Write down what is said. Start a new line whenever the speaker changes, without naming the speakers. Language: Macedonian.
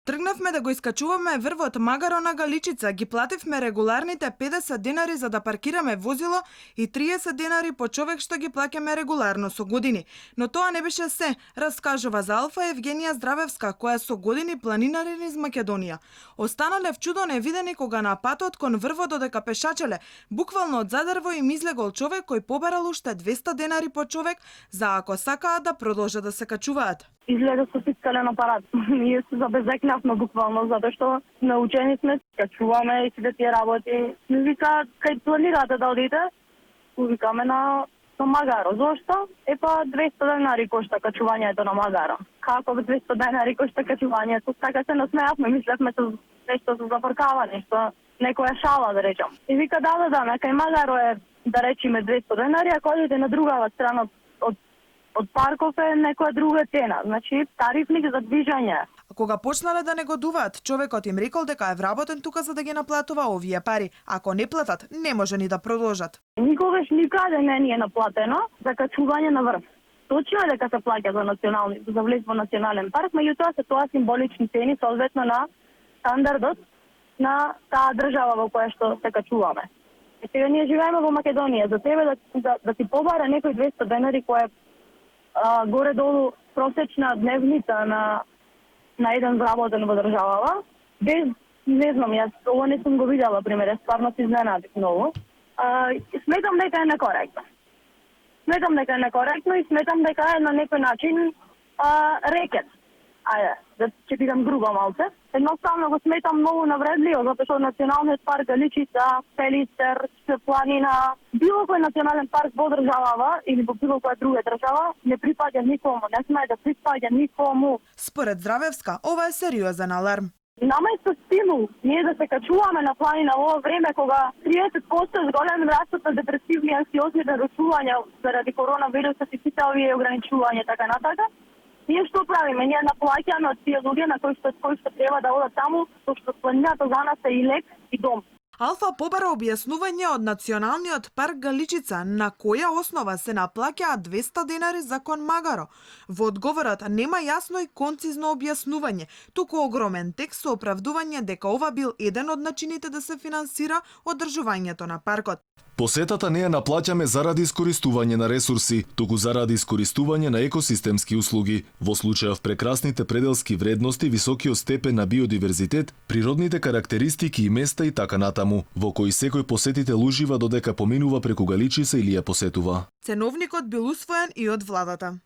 Тргнавме да го искачуваме врвот Магаро на Галичица, ги плативме регуларните 50 денари за да паркираме возило и 30 денари по човек што ги плаќаме регуларно со години. Но тоа не беше се, раскажува за Алфа Евгенија Здравевска, која со години планинарин из Македонија. Останале в чудо невидени кога на патот кон врвот додека пешачеле, буквално од задрво им излегол човек кој побарал уште 200 денари по човек за ако сакаат да продолжат да се качуваат.
Изгледа со фискален апарат. Ние се забезекнавме буквално, затоа што научени сме, качуваме и сите тие работи. Ми вика, кај планирате да одите? Викаме на Магаро. Зошто? 200 денари кошта качувањето на Магаро. Како 200 денари кошта качувањето? Така се насмеавме, мислевме се нешто за зафркавање, што некоја шала да речам. И вика да, кај Магаро е да речеме 200 денари, ако одите на другава страна од парков е некоја друга цена, значи тарифник за движење.
А кога почнале да негодуваат, човекот им рекол дека е вработен тука за да ги наплатува овие пари. Ако не платат, не може ни да продолжат.
Никогаш никаде не ни е наплатено за качување на врв. Точно е дека се плаќа за влез во национален парк, меѓутоа се тоа символични цени соодветно на стандардот на таа држава во која што се качуваме. И сега ние живееме во Македонија, за тебе да ти побара некој 200 денари кој е горе-долу просечна дневница на еден вработен во државава, без, не знам, јас ово не сум го видела, пример, стварно се изненадив многу. Сметам дека е некоректно. И сметам дека е на некој начин рекет. Ајде, да ќе бидам груба малце. Едноставно го сметам многу навредливо, затоа што Националниот парк Галичица, Пелистер, планина, било кој национален парк во државава или во било која друга држава не припаѓа никому, не смее да припаѓа никому.
Според Здравевска, ова е сериозен аларм.
Наместо стимул, ние да се качуваме на планина во време кога 30% зголем растот на депресивни анксиозни нарушувања заради коронавирусот и сите овие ограничувања така натака, ние што правиме? Ние наплаќаме од тие луѓе на кои што треба да одат таму, што планината за нас е и лек и дом.
Алфа побара објаснување од Националниот парк Галичица на која основа се наплаќаат 200 денари за кон Магаро. Во одговорот нема јасно и концизно објаснување, туку огромен текст со оправдување дека ова бил еден од начините да се финансира одржувањето на паркот.
Посетата не ја наплаќаме заради искористување на ресурси, туку заради искористување на екосистемски услуги, во случајов прекрасните пределски вредности, високиот степен на биодиверзитет, природните карактеристики и места и така натаму, во кои секој посетител ужива додека поминува преку Галичица или ја посетува.
Ценовникот бил усвоен и од владата.